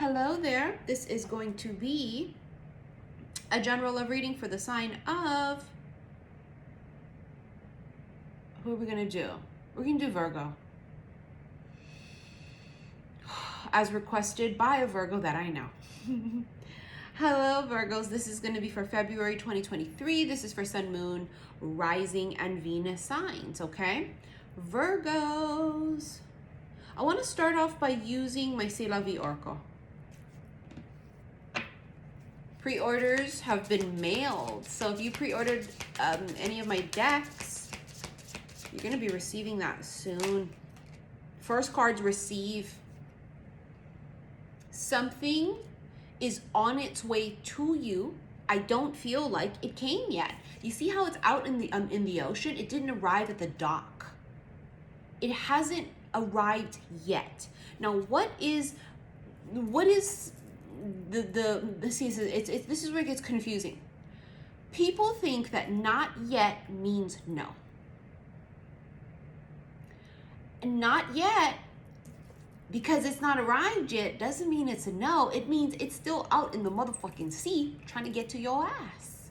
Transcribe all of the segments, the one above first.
Hello there. This is going to be a general love reading for the sign of, who are we going to do? We're going to do Virgo. As requested by a Virgo that I know. Hello, Virgos. This is going to be for February 2023. This is for Sun, Moon, Rising, and Venus signs, okay? Virgos. I want to start off by using my C'est La Vie Oracle. Pre-orders have been mailed. So if you pre-ordered any of my decks, you're going to be receiving that soon. First cards receive. Something is on its way to you. I don't feel like it came yet. You see how it's out in the ocean? It didn't arrive at the dock. It hasn't arrived yet. Now, what is this is where it gets confusing. People think that not yet means no. Not yet, because it's not arrived yet, doesn't mean it's a no. It means it's still out in the motherfucking sea trying to get to your ass.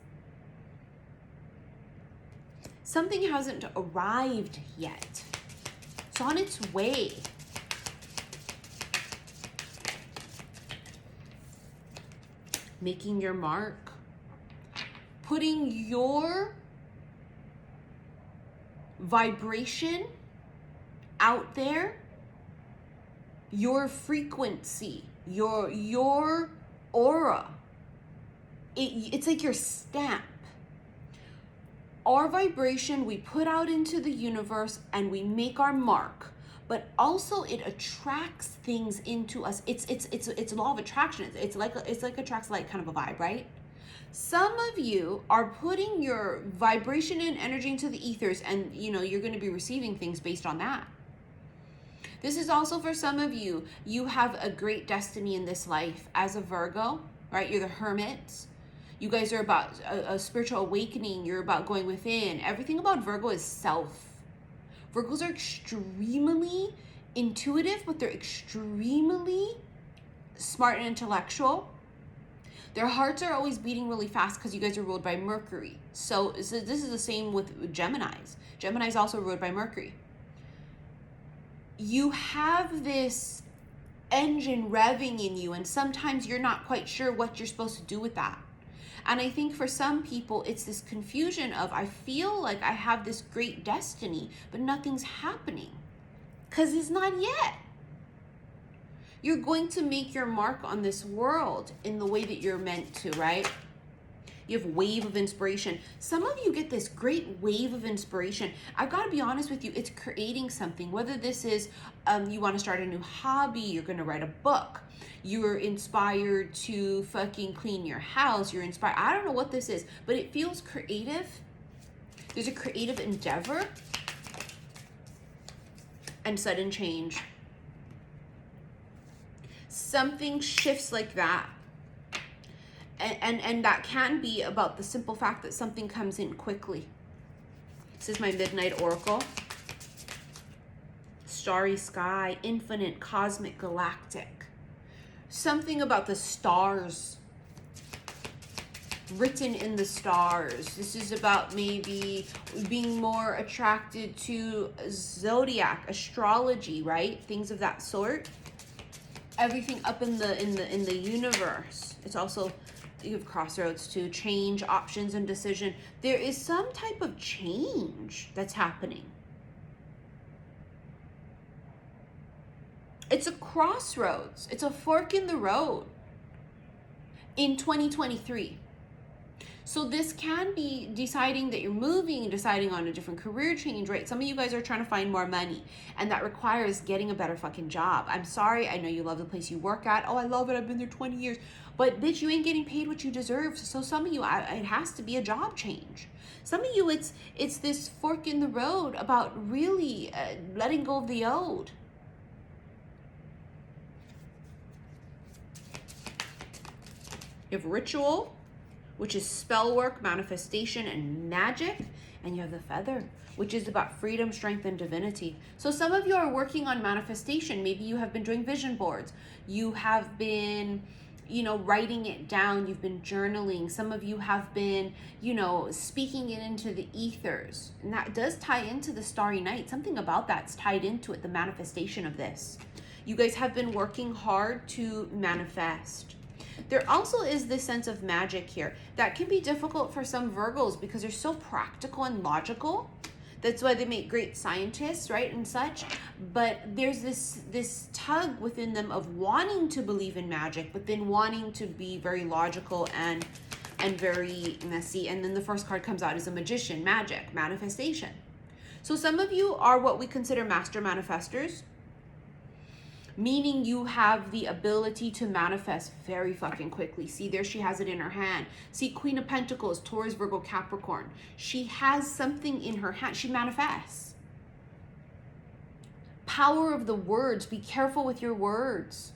Something hasn't arrived yet. It's on its way. Making your mark. Putting your vibration out there. Your frequency, your aura. It's like your stamp. Our vibration we put out into the universe and we make our mark, but also it attracts things into us. It's law of attraction. It's like attracts like kind of a vibe, right? Some of you are putting your vibration and energy into the ethers, and you're going to be receiving things based on that. This is also for some of you. You have a great destiny in this life as a Virgo, right? You're the hermits. You guys are about a spiritual awakening. You're about going within. Everything about Virgo is self. Virgos are extremely intuitive, but they're extremely smart and intellectual. Their hearts are always beating really fast because you guys are ruled by Mercury. So this is the same with Geminis. Geminis also ruled by Mercury. You have this engine revving in you, and sometimes you're not quite sure what you're supposed to do with that. And I think for some people, it's this confusion of, I feel like I have this great destiny, but nothing's happening because it's not yet. You're going to make your mark on this world in the way that you're meant to, right? You have wave of inspiration. Some of you get this great wave of inspiration. I've got to be honest with you, it's creating something. Whether this is you want to start a new hobby, you're going to write a book, you're inspired to fucking clean your house, you're inspired. I don't know what this is, but it feels creative. There's a creative endeavor and sudden change. Something shifts like that. And that can be about the simple fact that something comes in quickly. This is my Midnight Oracle. Starry sky, infinite, cosmic, galactic. Something about the stars. Written in the stars. This is about maybe being more attracted to zodiac, astrology, right? Things of that sort. Everything up in the universe. It's also, you have crossroads too, change, options, and decision. There is some type of change that's happening. It's a crossroads. It's a fork in the road in 2023. So this can be deciding that you're moving, deciding on a different career change, right? Some of you guys are trying to find more money, and that requires getting a better fucking job. I'm sorry, I know you love the place you work at. Oh, I love it, I've been there 20 years. But bitch, you ain't getting paid what you deserve. So some of you, it has to be a job change. Some of you, it's this fork in the road about really letting go of the old. You have ritual, which is spell work, manifestation, and magic. And you have the feather, which is about freedom, strength, and divinity. So some of you are working on manifestation. Maybe you have been doing vision boards. You have been, you know, writing it down. You've been journaling. Some of you have been, you know, speaking it into the ethers. And that does tie into the starry night. Something about that's tied into it, the manifestation of this. You guys have been working hard to manifest. There also is this sense of magic here that can be difficult for some Virgos because they're so practical and logical. That's why they make great scientists, right, and such. But there's this tug within them of wanting to believe in magic, but then wanting to be very logical and very messy. And then the first card comes out as a magician, magic, manifestation. So some of you are what we consider master manifestors, meaning you have the ability to manifest very fucking quickly. See, there she has it in her hand. See, Queen of Pentacles, Taurus, Virgo, Capricorn. She has something in her hand. She manifests. Power of the words. Be careful with your words.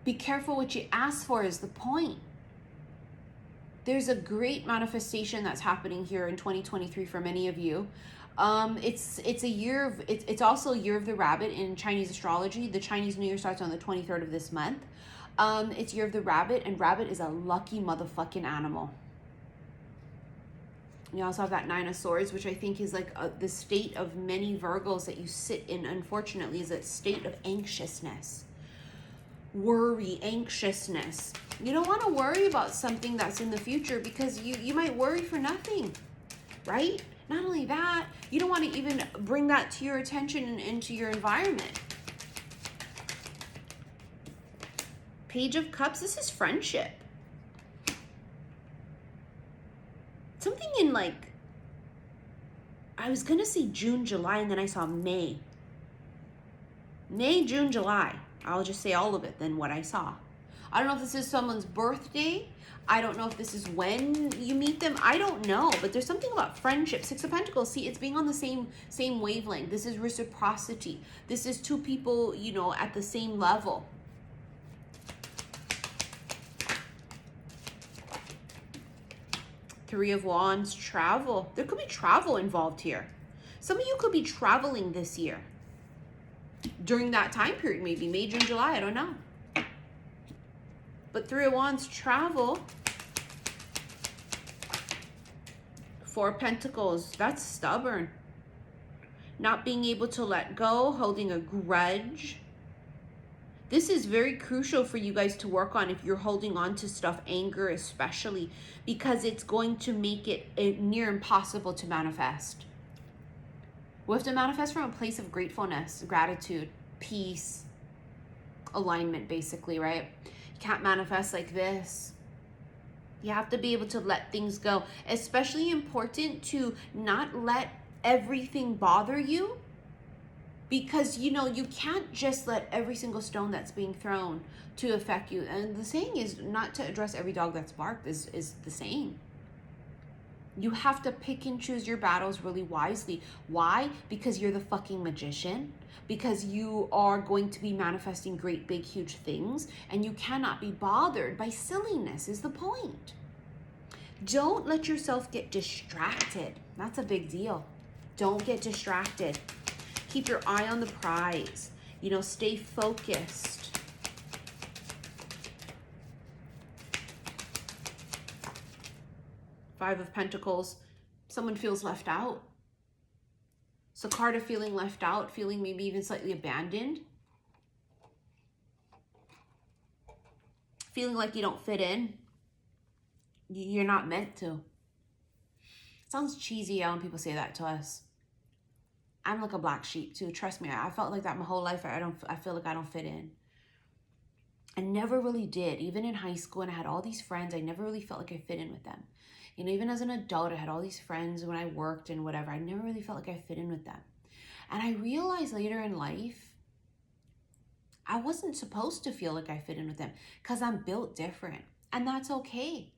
Be careful what you ask for is the point. There's a great manifestation that's happening here in 2023 for many of you. It's a year of, it's also a year of the rabbit in Chinese astrology. The Chinese New Year starts on the 23rd of this month. It's year of the rabbit, and rabbit is a lucky motherfucking animal. You also have that Nine of Swords, which I think is like the state of many Virgos that you sit in, unfortunately, is a state of anxiousness. Worry, anxiousness. You don't want to worry about something that's in the future because you might worry for nothing, right? Not only that, you don't want to even bring that to your attention and into your environment. Page of Cups, this is friendship. Something in like, I was going to say June, July, and then I saw May. May, June, July. I'll just say all of it than what I saw. I don't know if this is someone's birthday. I don't know if this is when you meet them. I don't know, but there's something about friendship. Six of Pentacles, see, it's being on the same wavelength. This is reciprocity. This is two people, you know, at the same level. Three of Wands, travel. There could be travel involved here. Some of you could be traveling this year. During that time period, maybe May, June, July, I don't know. But Three of Wands, travel. Four of Pentacles, that's stubborn. Not being able to let go, holding a grudge. This is very crucial for you guys to work on if you're holding on to stuff, anger especially, because it's going to make it near impossible to manifest. We have to manifest from a place of gratefulness, gratitude, peace, alignment, basically, right? You can't manifest like this. You have to be able to let things go. Especially important to not let everything bother you, because, you know, you can't just let every single stone that's being thrown to affect you. And the saying is not to address every dog that's barked is the saying. You have to pick and choose your battles really wisely. Why? Because you're the fucking magician. Because you are going to be manifesting great, big, huge things. And you cannot be bothered by silliness is the point. Don't let yourself get distracted. That's a big deal. Don't get distracted. Keep your eye on the prize. You know, stay focused. Five of Pentacles, someone feels left out. So card of feeling left out, feeling maybe even slightly abandoned. Feeling like you don't fit in. You're not meant to. Sounds cheesy when people say that to us. I'm like a black sheep too. Trust me, I felt like that my whole life. I feel like I don't fit in. I never really did. Even in high school, and I had all these friends, I never really felt like I fit in with them. You know, even as an adult, I had all these friends when I worked and whatever. I never really felt like I fit in with them. And I realized later in life, I wasn't supposed to feel like I fit in with them because I'm built different. And that's okay.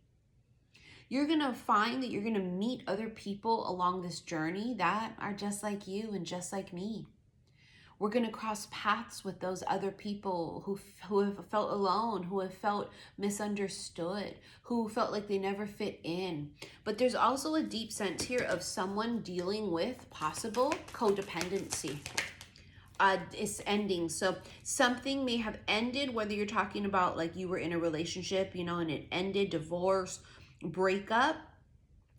You're going to find that you're going to meet other people along this journey that are just like you and just like me. We're going to cross paths with those other people who have felt alone, who have felt misunderstood, who felt like they never fit in. But there's also a deep sense here of someone dealing with possible codependency. It's ending. So something may have ended, whether you're talking about like you were in a relationship, you know, and it ended, divorce, breakup.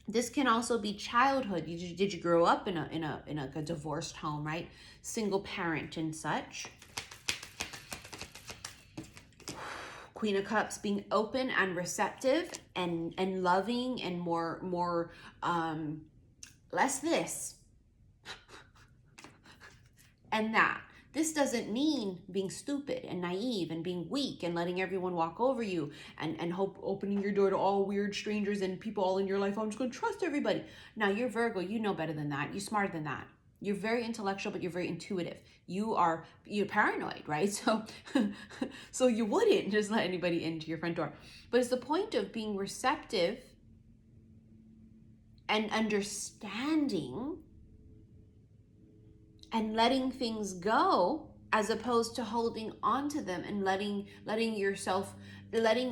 This can also be childhood. Did you grow up in a divorced home, right? Single parent and such. Queen of Cups, being open and receptive and loving and more less this and that. This doesn't mean being stupid and naive and being weak and letting everyone walk over you and opening your door to all weird strangers and people all in your life. I'm just going to trust everybody. Now, you're Virgo. You know better than that. You're smarter than that. You're very intellectual, but you're very intuitive. You're paranoid, right? So you wouldn't just let anybody into your front door. But it's the point of being receptive and understanding and letting things go, as opposed to holding on to them and letting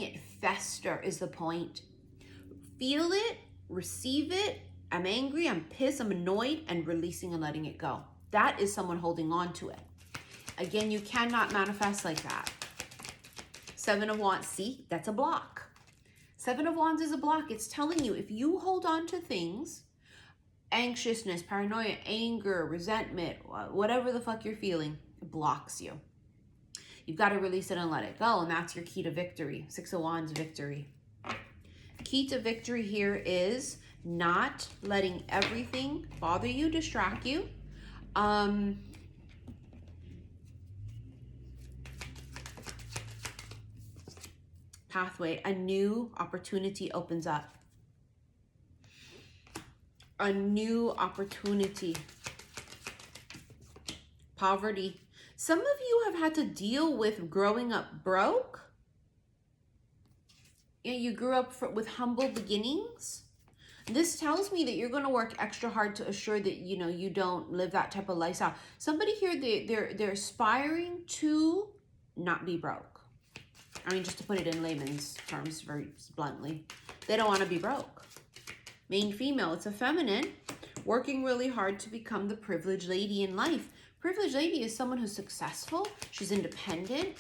it fester is the point. Feel it, receive it. I'm angry, I'm pissed, I'm annoyed, and releasing and letting it go. That is someone holding on to it. Again, you cannot manifest like that. Seven of Wands, see, that's a block. Seven of Wands is a block. It's telling you if you hold on to things, anxiousness, paranoia, anger, resentment, whatever the fuck you're feeling, it blocks you. You've got to release it and let it go, and that's your key to victory. Six of Wands, victory. Key to victory here is not letting everything bother you, distract you. Pathway, a new opportunity opens up. A new opportunity. Poverty. Some of you have had to deal with growing up broke. You grew up with humble beginnings. This tells me that you're going to work extra hard to assure that you don't live that type of lifestyle. Somebody here, they're aspiring to not be broke. I mean, just to put it in layman's terms very bluntly, they don't want to be broke. Main female, it's a feminine, working really hard to become the privileged lady in life. Privileged lady is someone who's successful. She's independent,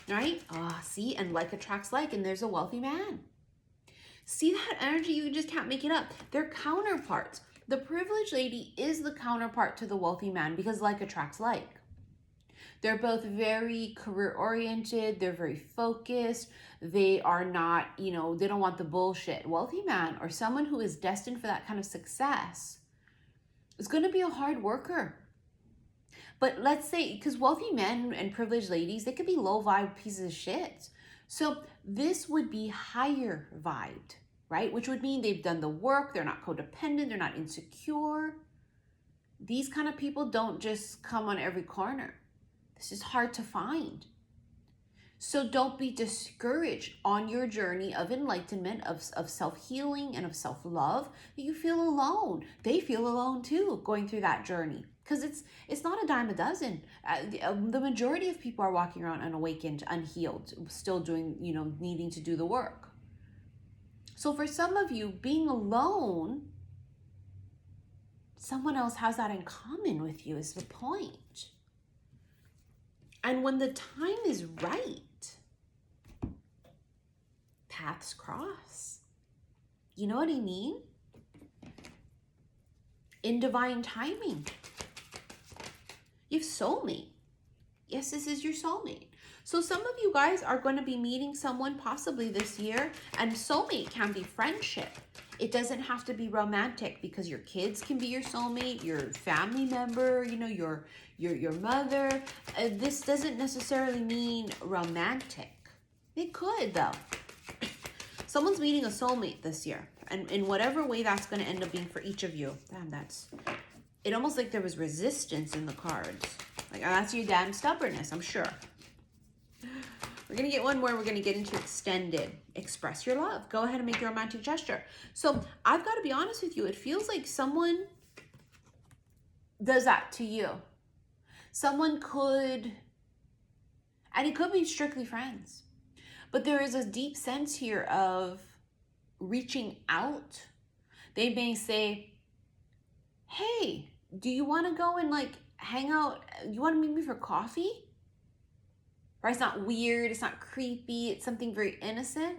right? See, and like attracts like, and there's a wealthy man. See that energy? You just can't make it up. They're counterparts. The privileged lady is the counterpart to the wealthy man because like attracts like. They're both very career-oriented. They're very focused. They are not, they don't want the bullshit. Wealthy man or someone who is destined for that kind of success is going to be a hard worker. But let's say, because wealthy men and privileged ladies, they could be low-vibe pieces of shit. So this would be higher vibed, right? Which would mean they've done the work. They're not codependent. They're not insecure. These kind of people don't just come on every corner. This is hard to find. So don't be discouraged on your journey of enlightenment, of self-healing and of self-love, that you feel alone. They feel alone too, going through that journey. Because it's not a dime a dozen. The majority of people are walking around unawakened, unhealed, still doing, needing to do the work. So for some of you, being alone, someone else has that in common with you is the point. And when the time is right, paths cross. You know what I mean? In divine timing. You have soulmate. Yes, this is your soulmate. So some of you guys are going to be meeting someone possibly this year, and soulmate can be friendship. It doesn't have to be romantic, because your kids can be your soulmate, your family member, your mother. This doesn't necessarily mean romantic. It could though. Someone's meeting a soulmate this year, and in whatever way that's going to end up being for each of you. Damn, it almost like there was resistance in the cards. Like, that's your damn stubbornness, I'm sure. We're going to get one more. We're going to get into extended. Express your love. Go ahead and make your romantic gesture. So I've got to be honest with you. It feels like someone does that to you. Someone could, and it could be strictly friends, but there is a deep sense here of reaching out. They may say, hey, do you want to go and like hang out? You want to meet me for coffee? Right? It's not weird. It's not creepy. It's something very innocent.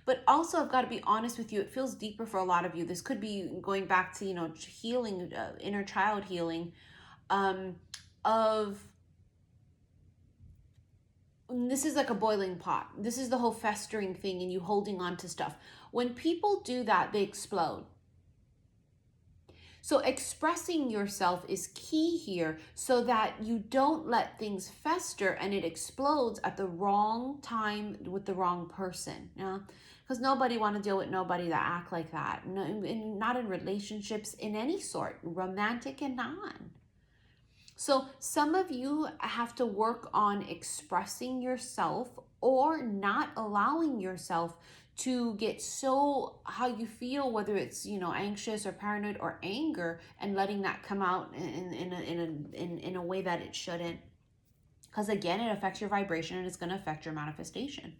But also, I've got to be honest with you, it feels deeper for a lot of you. This could be going back to, healing, inner child healing, of this is like a boiling pot. This is the whole festering thing and you holding on to stuff. When people do that, they explode. So expressing yourself is key here so that you don't let things fester and it explodes at the wrong time with the wrong person. Because nobody want to deal with nobody that act like that. No, not in relationships in any sort, romantic and non. So some of you have to work on expressing yourself or not allowing yourself to get so how you feel, whether it's anxious or paranoid or anger, and letting that come out in a way that it shouldn't, because again, it affects your vibration and it's going to affect your manifestation.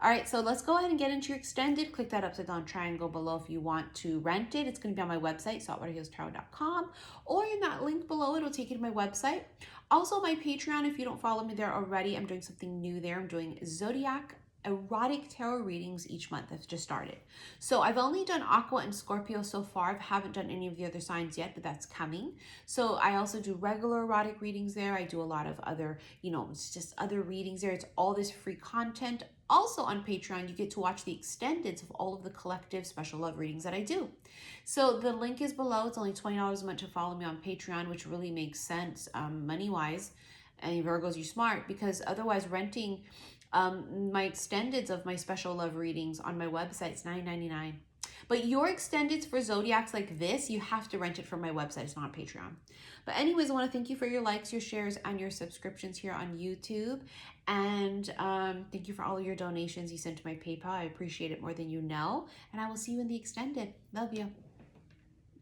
All right, so let's go ahead and get into your extended. Click that upside down triangle below if you want to rent it. It's going to be on my website, saltwaterhealstarot.com, or in that link below, it'll take you to my website. Also, my Patreon, if you don't follow me there already, I'm doing something new there. I'm doing Zodiac erotic tarot readings each month. I've just started. So I've only done Aqua and Scorpio so far. I haven't done any of the other signs yet, but that's coming. So I also do regular erotic readings there. I do a lot of other, it's just other readings there. It's all this free content. Also on Patreon, you get to watch the extendeds of all of the collective special love readings that I do. So the link is below. It's only $20 a month to follow me on Patreon, which really makes sense money-wise. And Virgos, you smart, because otherwise renting my extendeds of my special love readings on my website, it's $9.99. But your extendeds for Zodiacs like this, you have to rent it from my website. It's not Patreon. But anyways, I want to thank you for your likes, your shares, and your subscriptions here on YouTube. And thank you for all of your donations you sent to my PayPal. I appreciate it more than you know. And I will see you in the extended. Love you.